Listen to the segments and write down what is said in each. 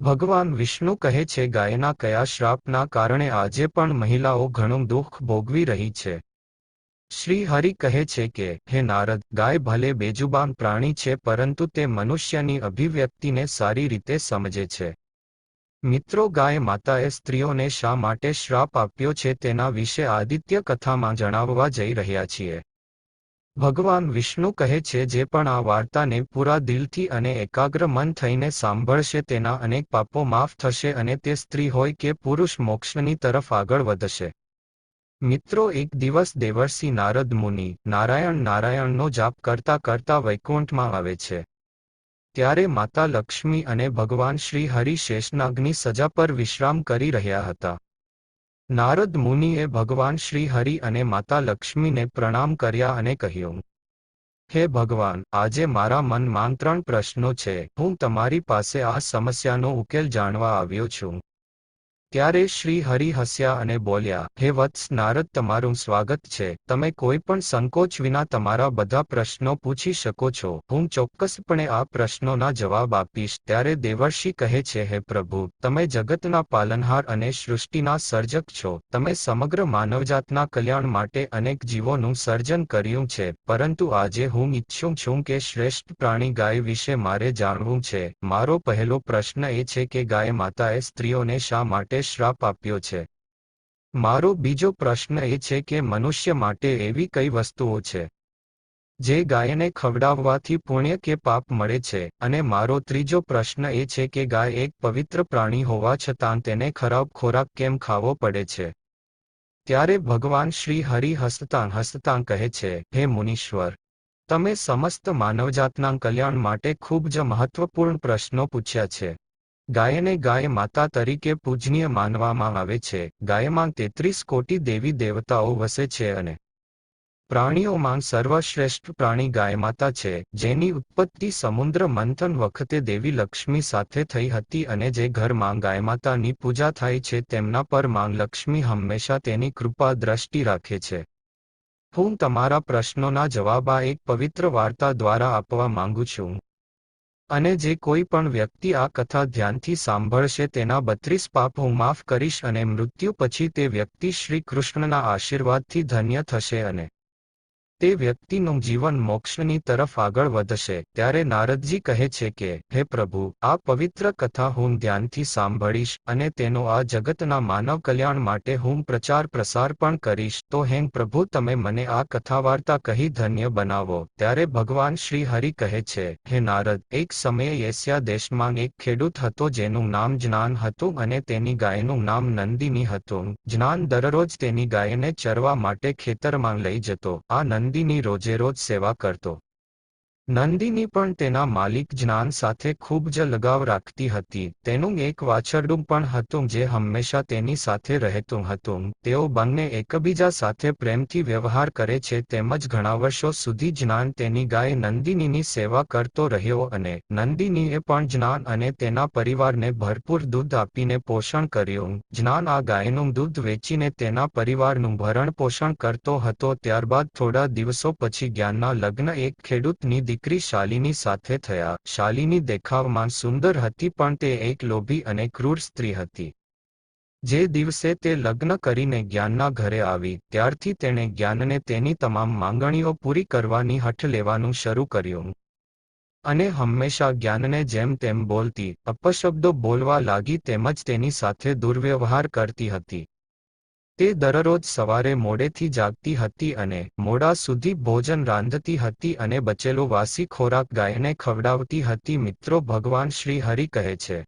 ભગવાન વિષ્ણુ કહે છે ગાયના કયા શ્રાપના કારણે આજે પણ મહિલાઓ ઘણું દુઃખ ભોગવી રહી છે. શ્રી હરિ કહે છે કે, હે નારદ, ગાય ભલે બેજુબાન પ્રાણી છે પરંતુ તે મનુષ્યની અભિવ્યક્તિને સારી રીતે સમજે છે. મિત્રો, ગાય માતાએ સ્ત્રીઓને શા માટે શ્રાપ આપ્યો છે તેના વિશે આદિત્ય કથામાં જણાવવા જઈ રહ્યા છીએ. ભગવાન વિષ્ણુ કહે છે જે પણ આ વાર્તાને પૂરા દિલથી અને એકાગ્ર મન થઈને સાંભળશે તેના અનેક પાપો માફ થશે અને તે સ્ત્રી હોય કે પુરુષ મોક્ષની તરફ આગળ વધશે. મિત્રો, એક દિવસ દેવર્ષિ નારદ મુનિ નારાયણ નારાયણનો જાપ કરતા કરતા વૈકુંઠમાં આવે છે. ત્યારે માતા લક્ષ્મી અને ભગવાન શ્રી હરિ શેષનાગની સજા પર વિશ્રામ કરી રહ્યા હતા. નારદ મુનિએ ભગવાન શ્રી હરિ અને માતા લક્ષ્મીને પ્રણામ કર્યા અને કહ્યું, હે ભગવાન, આજે મારા મનમાં 3 પ્રશ્નો છે. હું તમારી પાસે આ સમસ્યાનો ઉકેલ જાણવા આવ્યો છું. ત્યારે શ્રી હરિ હસ્યા અને બોલ્યા, હે વત્સ નારદ, તમારું સ્વાગત છે. તમે કોઈ પણ સંકોચ વિના તમારા બધા પ્રશ્નો પૂછી શકો છો. હું ચોક્કસપણે આ પ્રશ્નોના જવાબ આપીશ. ત્યારે દેવર્ષિ કહે છે, હે પ્રભુ, તમે જગતના પાલનહાર અને સૃષ્ટિના સર્જક છો. તમે સમગ્ર માનવજાતના કલ્યાણ માટે અનેક જીવોનું સર્જન કર્યું છે. પરંતુ આજે હું ઈચ્છું છું કે શ્રેષ્ઠ પ્રાણી ગાય વિશે મારે જાણવું છે. મારો પહેલો પ્રશ્ન એ છે કે ગાય માતાએ સ્ત્રીઓને શા માટે શ્રાપ આપ્યો છે. મારો બીજો પ્રશ્ન એ છે કે મનુષ્ય માટે એવી કઈ વસ્તુઓ છે જે ગાયને ખવડાવવાથી પુણ્ય કે પાપ મળે છે. અને મારો ત્રીજો પ્રશ્ન એ છે કે ગાય એક પવિત્ર પ્રાણી હોવા છતાં તેને ખરાબ ખોરાક કેમ ખાવો પડે છે. ત્યારે ભગવાન શ્રી હરિ હસતાં હસતાં કહે છે, હે મુનીશ્વર, તમે સમસ્ત માનવજાતના કલ્યાણ માટે ખૂબ જ મહત્વપૂર્ણ પ્રશ્નો પૂછ્યા છે. ગાયને ગાય માતા તરીકે પૂજનીય માનવામાં આવે છે. ગાયમાં 33 કોટી દેવી દેવતાઓ વસે છે અને પ્રાણીઓમાં સર્વશ્રેષ્ઠ પ્રાણી ગાયમાતા છે, જેની ઉત્પત્તિ સમુદ્ર મંથન વખતે દેવી લક્ષ્મી સાથે થઈ હતી અને જે ઘરમાં ગાયમાતાની પૂજા થાય છે તેમના પર માં લક્ષ્મી હંમેશા તેની કૃપા દ્રષ્ટિ રાખે છે. હું તમારા પ્રશ્નોના જવાબ આ એક પવિત્ર વાર્તા દ્વારા આપવા માંગુ છું. અને જે કોઈ પણ વ્યક્તિ આ કથા ધ્યાનથી સાંભળશે તેના 32 પાપ હું માફ કરીશ અને મૃત્યુ પછી તે વ્યક્તિ શ્રી કૃષ્ણના આશીર્વાદથી ધન્ય થશે અને તે વ્યક્તિનું જીવન મોક્ષની તરફ આગળ વધશે. ત્યારે નારદજી કહે છે કે, હે પ્રભુ, આ પવિત્ર કથા હું ધ્યાનથી સાંભળીશ અને તેનો આ જગતના માનવ કલ્યાણ માટે હું પ્રચાર પ્રસાર પણ કરીશ. તો હે પ્રભુ, તમે મને આ કથા વાર્તા કહી ધન્ય બનાવો. ત્યારે ભગવાન શ્રી હરિ કહે છે, હે નારદ, એક સમયે એશિયા દેશમાં એક ખેડૂત હતો જેનું નામ જ્ઞાન હતું અને તેની ગાયનું નામ નંદિની હતું. જ્ઞાન દરરોજ તેની ગાયને ચરવા માટે ખેતરમાં લઈ જતો. આ નંદિની રોજેરોજ સેવા કરતો. નંદિની પણ તેના માલિક જ્ઞાન સાથે ખૂબ જ લગાવ રાખતી હતી. તેનું એક વાછરડું પણ હતું જે હંમેશા તેની સાથે રહેતું હતું. તેઓ બંને એકબીજા સાથે પ્રેમથી વ્યવહાર કરે છે. તેમજ ઘણા વર્ષો સુધી જ્ઞાન તેની ગાય નંદિનીની સેવા કરતો રહ્યો અને નંદિનીએ પણ જ્ઞાન અને તેના પરિવારને ભરપૂર દૂધ આપીને પોષણ કર્યું. જ્ઞાન આ ગાયનું દૂધ વેચીને તેના પરિવારનું ભરણ પોષણ કરતો હતો. ત્યારબાદ થોડા દિવસો પછી જ્ઞાનના લગ્ન એક ખેડૂતની દીકરી શાલિની સાથે થયા. શાલિની દેખાવમાં સુંદર હતી પણ તે એક લોભી અને ક્રૂર સ્ત્રી હતી. જે દિવસે તે લગ્ન કરીને જ્ઞાનના ઘરે આવી ત્યારથી તેણે જ્ઞાનને તેની તમામ માંગણીઓ પૂરી કરવાની હઠ લેવાનું શરૂ કર્યું અને હંમેશા જ્ઞાનને જેમ તેમ બોલતી, અપશબ્દો બોલવા લાગી તેમજ તેની સાથે દુર્વ્યવહાર કરતી હતી. તે દરરોજ સવારે મોડેથી જાગતી હતી અને મોડા સુધી ભોજન રાંધતી હતી અને બચેલો વાસી ખોરાક ગાયને ખવડાવતી હતી. મિત્રો, ભગવાન શ્રી હરિ કહે છે,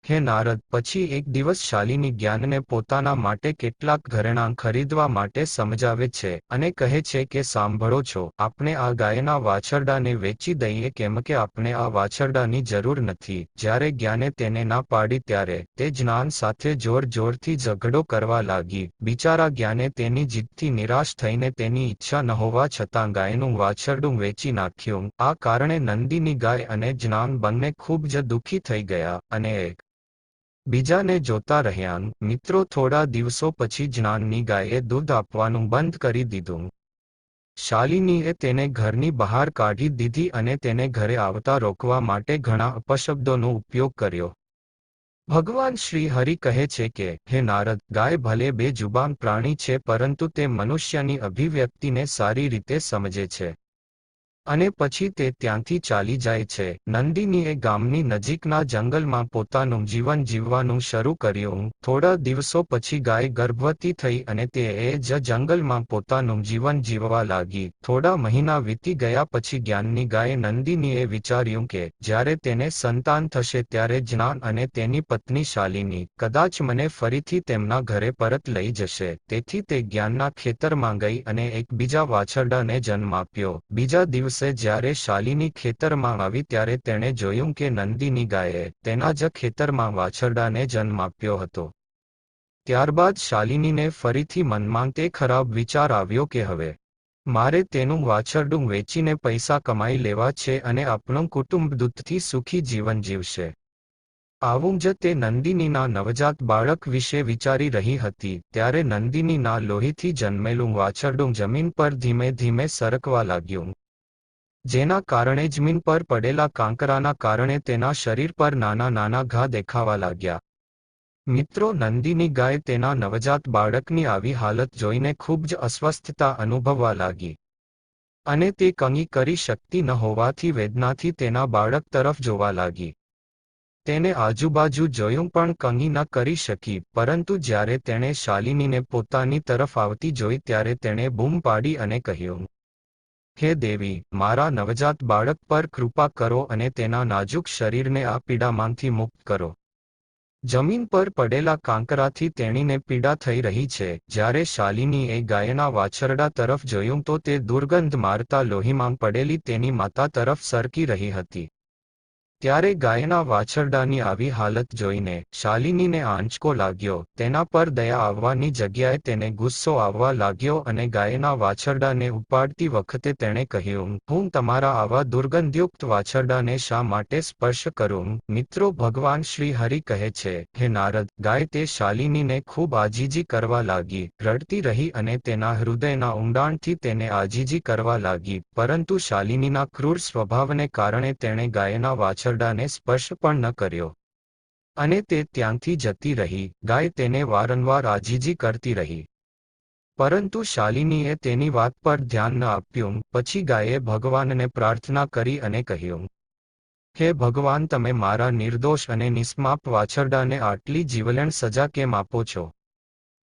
હે નારદ, પછી એક દિવસ શાલિની જ્ઞાનને પોતાના માટે કેટલાક ઘરેણાં ખરીદવા માટે સમજાવે છે અને કહે છે કે સાંભળો છો, આપણે આ ગાયના વાછરડાને વેચી દઈએ કેમ કે આપણે આ વાછરડાની જરૂર નથી. જ્યારે જ્ઞાને તેને ના પાડી ત્યારે તે જ્ઞાન સાથે જોરથી ઝઘડો કરવા લાગી. બિચારા જ્ઞાને તેની જીદથી નિરાશ થઈને તેની ઈચ્છા ન હોવા છતાં ગાયનું વાછરડું વેચી નાખ્યું. આ કારણે નંદિની ગાય અને જ્ઞાન બંને ખૂબ જ દુઃખી થઈ ગયા અને એક બીજાને જોતા રહ્યા. મિત્રો, થોડા દિવસો પછી જ્ઞાનની ગાયે દૂધ આપવાનું બંધ કરી દીધું. શાલિનીએ તેને ઘરની બહાર કાઢી દીધી અને તેને ઘરે આવતા રોકવા માટે ઘણા અપશબ્દોનો ઉપયોગ કર્યો. ભગવાન શ્રી હરિ કહે છે કે, હે નારદ, ગાય ભલે બેજુબાન પ્રાણી છે પરંતુ તે મનુષ્યની અભિવ્યક્તિને સારી રીતે સમજે છે. અને પછી તે ત્યાંથી ચાલી જાય છે. નંદિનીએ ગામની નજીકના જંગલમાં પોતાનું જીવન જીવવાનું શરૂ કર્યું. થોડા દિવસો પછી ગાય ગર્ભવતી થઈ અને તે જ જંગલમાં પોતાનું જીવન જીવવા લાગી. થોડા મહિના વીતી ગયા પછી જ્ઞાનની ગાયે નંદિનીએ વિચાર્યું કે જ્યારે તેને સંતાન થશે ત્યારે જ્ઞાન અને તેની પત્ની શાલિની કદાચ મને ફરીથી તેમના ઘરે પરત લઈ જશે. તેથી તે જ્ઞાનના ખેતરમાં ગઈ અને એક બીજા વાછરડાને જન્મ આપ્યો. બીજા દિવસે જ્યારે શાલિની ખેતરમાં આવી ત્યારે તેણે જોયું કે નંદિની ગાયે તેના જ ખેતરમાં વાછરડાને જન્મ આપ્યો હતો. ત્યારબાદ શાલિનીને ફરીથી મનમાં તે ખરાબ વિચાર આવ્યો કે હવે મારે તેનું વાછરડું વેચીને પૈસા કમાઈ લેવા છે અને આપણું કુટુંબ દૂધથી સુખી જીવન જીવશે. આવું જ તે નંદિનીના નવજાત બાળક વિશે વિચારી રહી હતી ત્યારે નંદિનીના લોહીથી જન્મેલું વાછરડું જમીન પર ધીમે ધીમે સરકવા લાગ્યું. જેના કારણે જમીન પર પડેલા કાંકરાના કારણે તેના શરીર પર નાના નાના ઘા દેખાવા લાગ્યા. મિત્રો, નંદિની ગાય તેના નવજાત બાળકની આવી હાલત જોઈને ખૂબ જ અસ્વસ્થતા અનુભવવા લાગી. અને તે કંઈ કરી શકતી ન હોવાથી વેદનાથી તેના બાળક તરફ જોવા લાગી. તેને આજુબાજુ જોયું પણ કંઈ ન કરી શકી, પરંતુ જ્યારે તેણે શાલિનીને પોતાની તરફ આવતી જોઈ ત્યારે તેણે બૂમ પાડી અને કહ્યું, હે દેવી, મારા નવજાત બાળક પર કૃપા કરો અને તેના નાજુક શરીરને આ પીડામાંથી મુક્ત કરો. જમીન પર પડેલા કાંકરાથી તેણીને પીડા થઈ રહી છે. જ્યારે શાલિનીએ ગાયના વાછરડા તરફ જોયું તો તે દુર્ગંધ મારતા લોહીમાં પડેલી તેની માતા તરફ સરકી રહી હતી. ત્યારે ગાયના વાછરડાની આવી હાલત જોઈને શાલિનીને આંચકો લાગ્યો. તેના પર દયા આવવાની જગ્યાએ તેને ગુસ્સો આવવા લાગ્યો અને ગાયના વાછરડાને ઉપાડતી વખતે તેણે કહ્યું, હું તમારા આવા દુર્ગંધયુક્ત વાછરડાને શા માટે સ્પર્શ કરું? મિત્રો, ભગવાન શ્રી હરિ કહે છે, હે નારદ, ગાય તે શાલિનીને ખૂબ આજીજી કરવા લાગી, રડતી રહી અને તેના હૃદયના ઊંડાણથી તેને આજીજી કરવા લાગી. પરંતુ શાલિનીના ક્રૂર સ્વભાવને કારણે તેણે ગાયના વાછરડાને સ્પર્શ પણ ન કર્યો. અને તે ત્યાંથી જતી રહી. ગાય તેને વારંવાર આજીજી કરતી રહી. પરંતુ શાલિનીએ તેની વાત પર ધ્યાન ન આપ્યું. પછી ગાયે ભગવાનને પ્રાર્થના કરી અને કહ્યું, હે ભગવાન, તમે મારા નિર્દોષ અને નિષ્પાપ વાછરડાને આટલી જીવલેણ સજા કેમ આપો છો?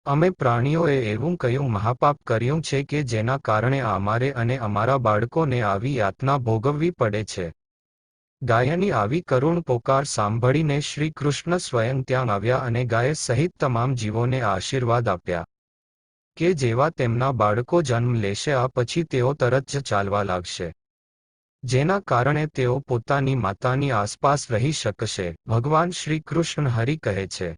અમે પ્રાણીઓએ એવું કયું મહાપાપ કર્યું છે કે જેના કારણે અમારે અને અમારા બાળકોને આવી યાતના ભોગવવી પડે છે? ગાયની આવી કરુણ પોકાર સાંભળીને શ્રી કૃષ્ણ સ્વયં ત્યાં આવ્યા અને ગાય સહિત તમામ જીવોને આશીર્વાદ આપ્યા કે જેવા તેમના બાળકો જન્મ લેશે આ પછી તેઓ તરત જ ચાલવા લાગશે, જેના કારણે તેઓ પોતાની માતાની આસપાસ રહી શકશે. ભગવાન શ્રી કૃષ્ણ હરિ કહે છે,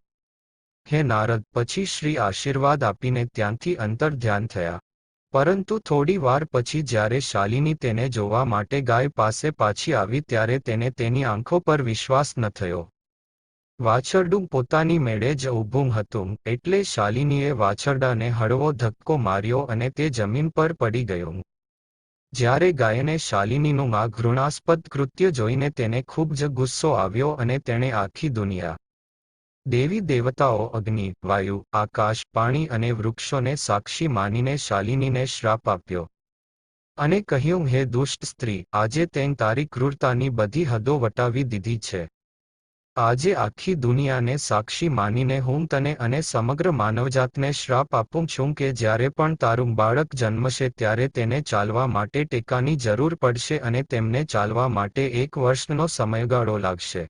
હે નારદ, પછી શ્રી આશીર્વાદ આપીને ત્યાંથી અંતર ધ્યાન થયા. પરંતુ થોડી વાર પછી જ્યારે શાલિની તેને જોવા માટે ગાય પાસે પાછી આવી ત્યારે તેને તેની આંખો પર વિશ્વાસ ન થયો. વાછરડું પોતાની મેળે જ ઊભું હતું. એટલે શાલિનીએ વાછરડાને હળવો ધક્કો માર્યો અને તે જમીન પર પડી ગયું. જ્યારે ગાયને શાલિનીનું આ ઘૃણાસ્પદ કૃત્ય જોઈને તેને ખૂબ જ ગુસ્સો આવ્યો અને તેણે આખી દુનિયા, દેવી દેવતાઓ, અગ્નિ, વાયુ, આકાશ, પાણી અને વૃક્ષોને સાક્ષી માનીને શાલિનીને શ્રાપ આપ્યો. અને કહ્યું, હે દુષ્ટ સ્ત્રી, આજે તેં તારી ક્રૂરતાની બધી હદો વટાવી દીધી છે. આજે આખી દુનિયાને સાક્ષી માનીને હું તને અને સમગ્ર માનવજાતને શ્રાપ આપું છું કે જ્યારે પણ તારું બાળક જન્મશે ત્યારે તેને ચાલવા માટે ટેકાની જરૂર પડશે અને તેમને ચાલવા માટે 1 વર્ષનો સમયગાળો લાગશે.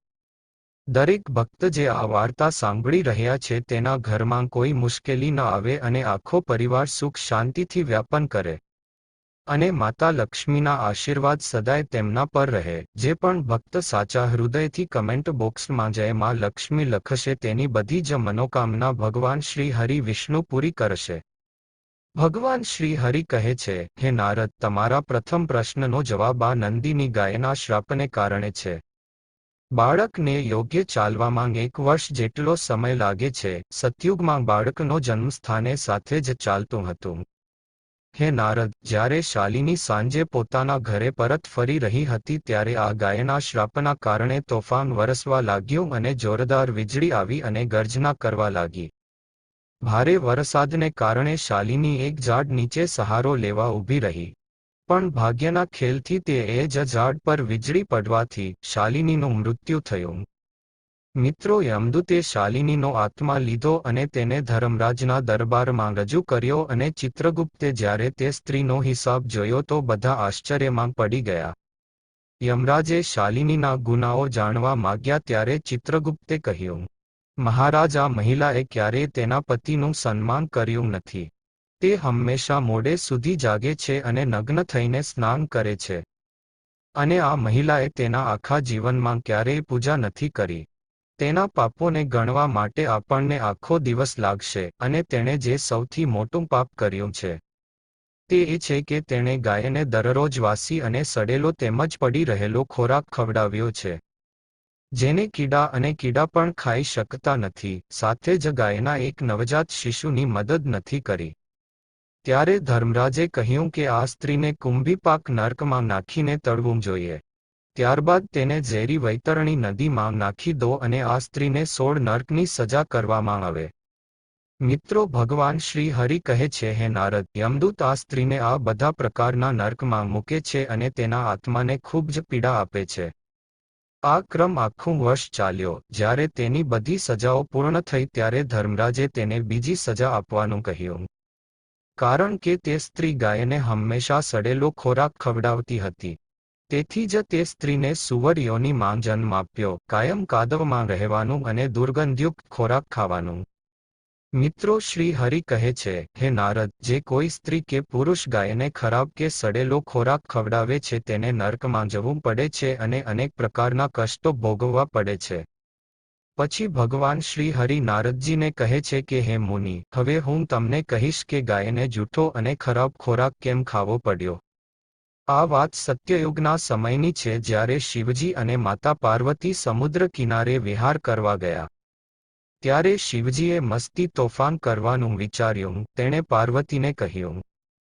દરેક ભક્ત જે આ વાર્તા સાંભળી રહ્યા છે તેના ઘરમાં કોઈ મુશ્કેલી ન આવે અને આખો પરિવાર સુખ શાંતિથી વ્યાપન કરે. અને માતા લક્ષ્મીના આશીર્વાદ સદાય તેમના પર રહે. જે પણ ભક્ત સાચા હૃદયથી કમેન્ટ બોક્સમાં જય માં લક્ષ્મી લખશે તેની બધી જ મનોકામના ભગવાન શ્રી હરિ વિષ્ણુ પૂરી કરશે. ભગવાન શ્રી હરિ કહે છે, હે નારદ, તમારા પ્રથમ પ્રશ્નનો જવાબ આ નંદિની ગાયના શ્રાપને કારણે છે. બાળકને યોગ્ય ચાલવામાં 1 વર્ષ જેટલો સમય લાગે છે. સતયુગમાં બાળકનો જન્મ સ્થાને સાથે જ ચાલતું હતું. હે નારદ, જ્યારે શાલિની સાંજે પોતાના ઘરે પરત ફરી રહી હતી ત્યારે આ ગાયના શ્રાપના કારણે તોફાન વરસવા લાગ્યું અને જોરદાર વીજળી આવી અને ગર્જના કરવા લાગી. ભારે વરસાદને કારણે શાલિની એક ઝાડ નીચે સહારો લેવા ઊભી રહી. પણ ભાગ્યના ખેલથી તે જ ઝાડ પર વીજળી પડવાથી શાલિનીનું મૃત્યુ થયું. મિત્રો, યમદૂતે શાલિનીનો આત્મા લીધો અને તેને ધર્મરાજના દરબારમાં રજૂ કર્યો અને ચિત્રગુપ્તે જ્યારે તે સ્ત્રીનો હિસાબ જોયો તો બધા આશ્ચર્યમાં પડી ગયા. યમરાજે શાલિનીના ગુનાઓ જાણવા માગ્યા ત્યારે ચિત્રગુપ્તે કહ્યું, મહારાજ, આ મહિલાએ ક્યારેય તેના પતિનું સન્માન કર્યું નથી. તે હંમેશા મોડે સુધી જાગે છે અને નગ્ન થઈને સ્નાન કરે છે. અને આ મહિલાએ તેના આખા જીવનમાં ક્યારેય પૂજા નથી કરી. તેના પાપોને ગણવા માટે આપણને આખો દિવસ લાગશે અને તેણે જે સૌથી મોટું પાપ કર્યું છે તે એ છે કે તેણે ગાયને દરરોજ વાસી અને સડેલો તેમજ પડી રહેલો ખોરાક ખવડાવ્યો છે, જેને કીડા અને કીડા પણ ખાઈ શકતા નથી. સાથે જ ગાયના એક નવજાત શિશુની મદદ નથી કરી. ત્યારે ધર્મરાજે કહ્યું કે આ સ્ત્રીને કુંભીપાક નર્કમાં નાખીને તળવું જોઈએ. ત્યારબાદ તેને ઝેરી વૈતરણી નદીમાં નાખી દો અને આ સ્ત્રીને 16 નર્કની સજા કરવામાં આવે. મિત્રો, ભગવાન શ્રી હરિ કહે છે, હે નારદ, યમદૂત આ સ્ત્રીને આ બધા પ્રકારના નર્કમાં મૂકે છે અને તેના આત્માને ખૂબ જ પીડા આપે છે. આ ક્રમ આખું વર્ષ ચાલ્યો. જ્યારે તેની બધી સજાઓ પૂર્ણ થઈ ત્યારે ધર્મરાજે તેને બીજી સજા આપવાનું કહ્યું. કારણ કે તે સ્ત્રી ગાયને હંમેશા સડેલો ખોરાક ખવડાવતી હતી. તેથી જ તે સ્ત્રીને સુવર યોનિમાં જન્મ આપ્યો, કાયમ કાદવમાં રહેવાનું અને દુર્ગંધયુક્ત ખોરાક ખાવાનું. મિત્રો, શ્રી હરિ કહે છે, હે નારદ, જે કોઈ સ્ત્રી કે પુરુષ ગાયને ખરાબ કે સડેલો ખોરાક ખવડાવે છે તેને નર્કમાં જવું પડે છે અને અનેક પ્રકારના કષ્ટો ભોગવવા પડે છે. પછી ભગવાન શ્રી હરિ નારદજીને કહે છે કે હે મુનિ, હવે હું તમને કહીશ કે ગાયને જૂઠો અને ખરાબ ખોરાક કેમ ખાવો પડ્યો. આ વાત સત્યયુગના સમયની છે જ્યારે શિવજી અને માતા પાર્વતી સમુદ્ર કિનારે વિહાર કરવા ગયા. ત્યારે શિવજીએ મસ્તી તોફાન કરવાનું વિચાર્યું. તેણે પાર્વતીને કહ્યું,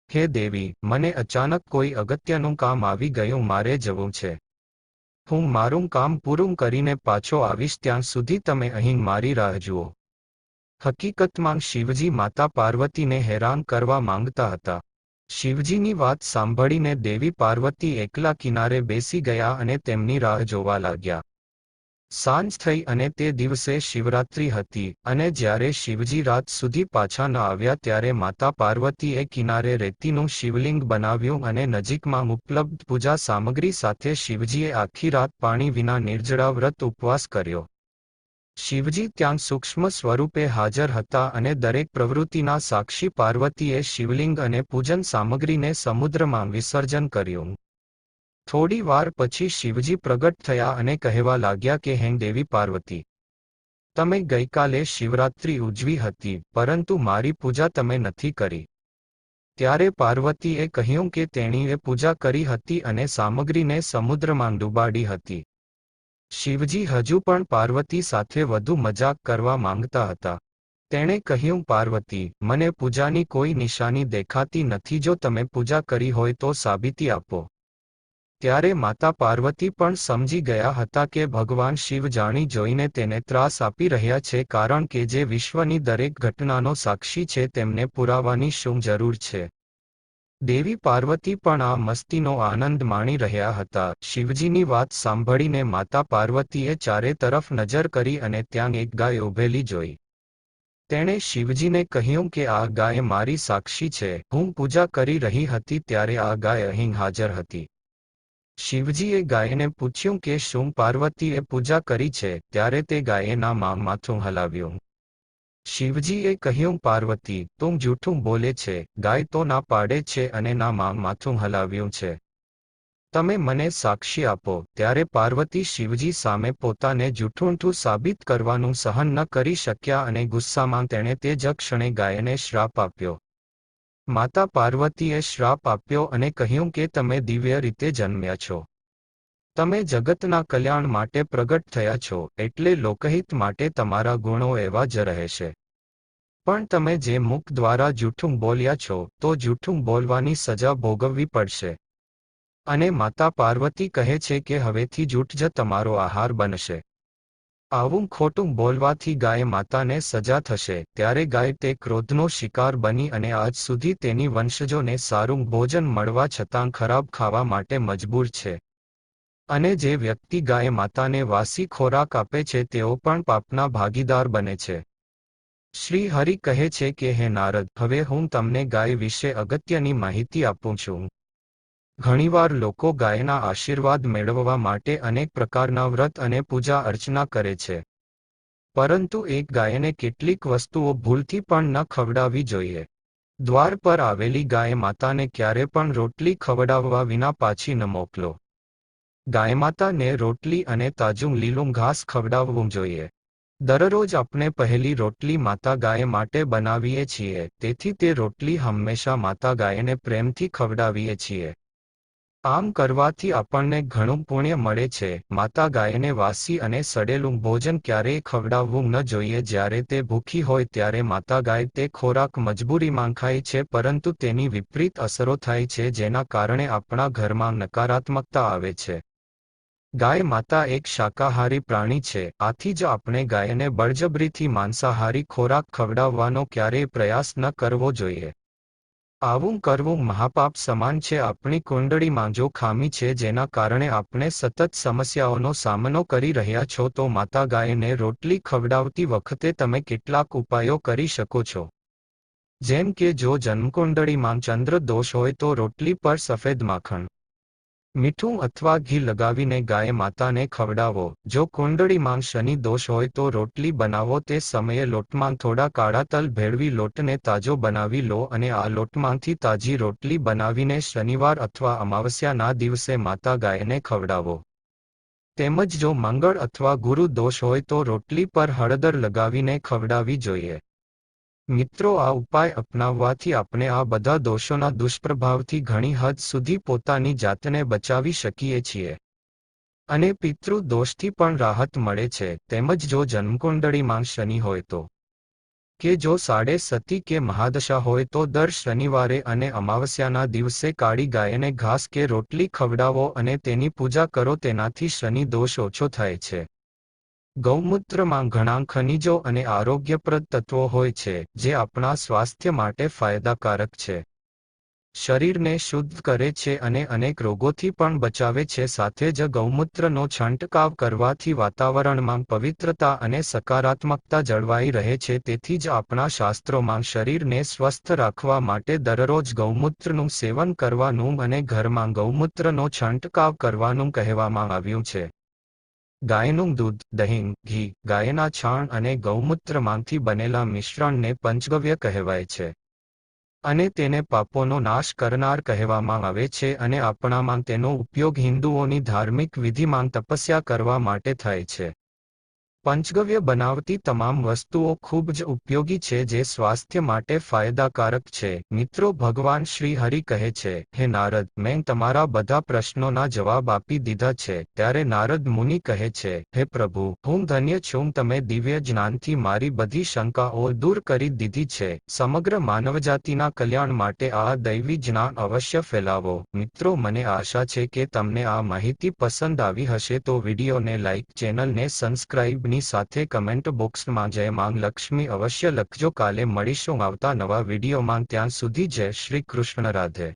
હે દેવી, મને અચાનક કોઈ અગત્યનું કામ આવી ગયું, મારે જવું છે. હું મારું કામ પૂરું કરીને પાછો આવીશ, ત્યાં સુધી તમે અહીં મારી રાહ જુઓ. હકીકતમાં શિવજી માતા પાર્વતીને હેરાન કરવા માંગતા હતા. શિવજીની વાત સાંભળીને દેવી પાર્વતી એકલા કિનારે બેસી ગયા અને તેમની રાહ જોવા લાગ્યા. સાંજ થઈ અને તે દિવસે શિવરાત્રિ હતી અને જ્યારે શિવજી રાત સુધી પાછા ન આવ્યા ત્યારે માતા પાર્વતીએ કિનારે રેતીનું શિવલિંગ બનાવ્યું અને નજીકમાં ઉપલબ્ધ પૂજા સામગ્રી સાથે શિવજીએ આખી રાત પાણી વિના નિર્જળા વ્રત ઉપવાસ કર્યો. શિવજી ત્યાં સૂક્ષ્મ સ્વરૂપે હાજર હતા અને દરેક પ્રવૃત્તિના સાક્ષી પાર્વતીએ શિવલિંગ અને પૂજન સામગ્રીને સમુદ્રમાં વિસર્જન કર્યું. થોડી વાર પછી શિવજી પ્રગટ થયા અને કહેવા લાગ્યા કે હે દેવી પાર્વતી, તમે ગઈકાલે શિવરાત્રિ ઉજવી હતી, પરંતુ મારી પૂજા તમે નથી કરી. ત્યારે પાર્વતીએ કહ્યું કે તેણીએ પૂજા કરી હતી અને સામગ્રીને સમુદ્રમાં ડૂબાડી હતી. શિવજી હજુ પણ પાર્વતી સાથે વધુ મજાક કરવા માંગતા હતા. તેણે કહ્યું, પાર્વતી, મને પૂજાની કોઈ નિશાની દેખાતી નથી, જો તમે પૂજા કરી હોય તો સાબિતી આપો. ત્યારે માતા પાર્વતી પણ સમજી ગયા હતા કે ભગવાન શિવ જાણી જોઈને તેને ત્રાસ આપી રહ્યા છે, કારણ કે જે વિશ્વની દરેક ઘટનાનો સાક્ષી છે તેમને પુરાવાની શું જરૂર છે. દેવી પાર્વતી પણ આ મસ્તીનો આનંદ માણી રહ્યા હતા. શિવજીની વાત સાંભળીને માતા પાર્વતીએ ચારે તરફ નજર કરી અને ત્યાં એક ગાય ઊભેલી જોઈ. તેણે શિવજીને કહ્યું કે આ ગાય મારી સાક્ષી છે, હું પૂજા કરી રહી હતી ત્યારે આ ગાય અહીં હાજર હતી. શિવજીએ ગાયને પૂછ્યું કે શું પાર્વતીએ પૂજા કરી છે, ત્યારે તે ગાયે ના માથું હલાવ્યું. શિવજીએ કહ્યું, પાર્વતી, તું જૂઠું બોલે છે. ગાય તો ના પાડે છે અને ના માથું હલાવ્યું છે. તમે મને સાક્ષી આપો. ત્યારે પાર્વતી શિવજી સામે પોતાને જૂઠું સાબિત કરવાનું સહન ન કરી શક્યા અને ગુસ્સામાં તેણે તે જ ક્ષણે ગાયને શ્રાપ આપ્યો. માતા પાર્વતીએ શ્રાપ આપ્યો અને કહ્યું કે તમે દિવ્ય રીતે જન્મ્યા છો. તમે જગતના કલ્યાણ માટે પ્રગટ થયા છો, એટલે લોકહિત માટે તમારા ગુણો એવા જ રહેશે. પણ તમે જે મુખ દ્વારા જૂઠું બોલ્યા છો તો જૂઠું બોલવાની સજા ભોગવવી પડશે. અને માતા પાર્વતી કહે છે કે હવેથી જૂઠ જ તમારો આહાર બનશે. આવું ખોટું બોલવાથી ગાય માતાને સજા થશે. ત્યારે ગાય તે ક્રોધનો શિકાર બની અને આજ સુધી તેની વંશજોને સારું ભોજન મળવા છતાં ખરાબ ખાવા માટે મજબૂર છે. અને જે વ્યક્તિ ગાય માતાને વાસી ખોરાક આપે છે તેઓ પણ પાપના ભાગીદાર બને છે. શ્રી હરિ કહે છે કે હે નારદ, હવે હું તમને ગાય વિશે અગત્યની માહિતી આપું છું. ઘણીવાર લોકો ગાયના આશીર્વાદ મેળવવા માટે અનેક પ્રકારના વ્રત અને પૂજા અર્ચના કરે છે. પરંતુ એક ગાયને કેટલીક વસ્તુઓ ભૂલથી પણ ન ખવડાવવી જોઈએ. દ્વાર પર આવેલી ગાય માતાને ક્યારે પણ રોટલી ખવડાવવા વિના પાછી ન મોકલો. ગાય માતાને રોટલી અને તાજું લીલું ઘાસ ખવડાવવું જોઈએ. દરરોજ આપણે પહેલી રોટલી માતા ગાય માટે બનાવીએ છીએ, તેથી તે રોટલી હંમેશા માતા ગાયને પ્રેમથી ખવડાવીએ છીએ. આમ કરવાથી આપણને ઘણું પુણ્ય મળે છે. માતા ગાયને વાસી અને સડેલું ભોજન ક્યારેય ખવડાવવું ન જોઈએ. જ્યારે તે ભૂખી હોય ત્યારે માતા ગાય તે ખોરાક મજબૂરીમાં ખાય છે, પરંતુ તેની વિપરીત અસરો થાય છે જેના કારણે આપણા ઘરમાં નકારાત્મકતા આવે છે. ગાય માતા એક શાકાહારી પ્રાણી છે, આથી જ આપણે ગાયને બળજબરીથી માંસાહારી ખોરાક ખવડાવવાનો ક્યારેય પ્રયાસ ન કરવો જોઈએ. આવું કરવું મહાપાપ સમાન છે. આપણી કુંડળીમાં જો ખામી છે જેના કારણે આપણે સતત સમસ્યાઓનો સામનો કરી રહ્યા છો, તો માતા ગાયને રોટલી ખવડાવતી વખતે તમે કેટલાક ઉપાયો કરી શકો છો. જેમ કે જો જન્મકુંડળીમાં ચંદ્ર દોષ હોય તો રોટલી પર સફેદ માખણ, મીઠું અથવા ઘી લગાવીને ગાય માતાને ખવડાવો. જો કુંડળીમાં શનિ દોષ હોય તો રોટલી બનાવો તે સમયે લોટમાં થોડા કાળા તલ ભેળવી લોટને તાજો બનાવી લો અને આ લોટમાંથી તાજી રોટલી બનાવીને શનિવાર અથવા અમાવસ્યાના દિવસે માતા ગાયને ખવડાવો. તેમજ જો મંગળ અથવા ગુરુ દોષ હોય તો રોટલી પર હળદર લગાવીને ખવડાવવી જોઈએ. મિત્રો, આ ઉપાય અપનાવવાથી આપણે આ બધા દોષોના દુષ્પ્રભાવથી ઘણી હદ સુધી પોતાની જાતને બચાવી શકીએ છીએ. અને પિતૃ દોષથી પણ રાહત મળે છે. તેમજ જો જન્મકુંડળીમાં શનિ હોય તો, કે જો સાડે સતી કે મહાદશા હોય તો દર શનિવારે અને અમાવસ્યાના દિવસે કાળી ગાયને ઘાસ કે રોટલી ખવડાવો અને તેની પૂજા કરો. તેનાથી શનિ દોષ ઓછો થાય છે. ગૌમૂત્રમાં ઘણા ખનિજો અને આરોગ્યપ્રદ તત્વો હોય છે, જે આપણા સ્વાસ્થ્ય માટે ફાયદાકારક છે. શરીરને શુદ્ધ કરે છે અને અનેક રોગોથી પણ બચાવે છે. સાથે જ ગૌમૂત્રનો છંટકાવ કરવાથી વાતાવરણમાં પવિત્રતા અને સકારાત્મકતા જળવાઈ રહે છે. તેથી જ આપણા શાસ્ત્રોમાં શરીરને સ્વસ્થ રાખવા માટે દરરોજ ગૌમૂત્રનું સેવન કરવાનું અને ઘરમાં ગૌમૂત્રનો છંટકાવ કરવાનું કહેવામાં આવ્યું છે. ગાયનું દૂધ, દહીં, ઘી, ગાયના છાણ અને ગૌમૂત્રમાંથી બનેલા મિશ્રણને પંચગવ્ય કહેવાય છે. અને તેને પાપોનો નાશ કરનાર કહેવામાં આવે છે અને આપણામાં તેનો ઉપયોગ હિન્દુઓની ધાર્મિક વિધિમાં તપસ્યા કરવા માટે થાય છે. પંચગવ્ય બનાવતી તમામ વસ્તુઓ ખૂબ જ ઉપયોગી છે જે સ્વાસ્થ્ય માટે ફાયદાકારક છે. મિત્રો, ભગવાન શ્રી હરિ કહે છે, હે નારદ, મેં તમારા બધા પ્રશ્નોના જવાબ આપી દીધા છે. ત્યારે નારદ મુનિ કહે છે, હે પ્રભુ, હું ધન્ય છું. તમે દિવ્ય જ્ઞાનથી મારી બધી શંકાઓ દૂર કરી દીધી છે. સમગ્ર માનવજાતિના કલ્યાણ માટે આ દૈવી જ્ઞાન અવશ્ય ફેલાવો. મિત્રો, મને આશા છે કે તમને આ માહિતી પસંદ આવી હશે. તો વિડીયોને લાઇક, ચેનલને સબસ્ક્રાઇબ ની સાથે કમેન્ટ બોક્સમાં જય માંગ લક્ષ્મી અવશ્ય લખજો. કાલે મળીશું આવતા નવા વિડીયોમાં. ત્યાં સુધી જય શ્રી કૃષ્ણ. રાધે.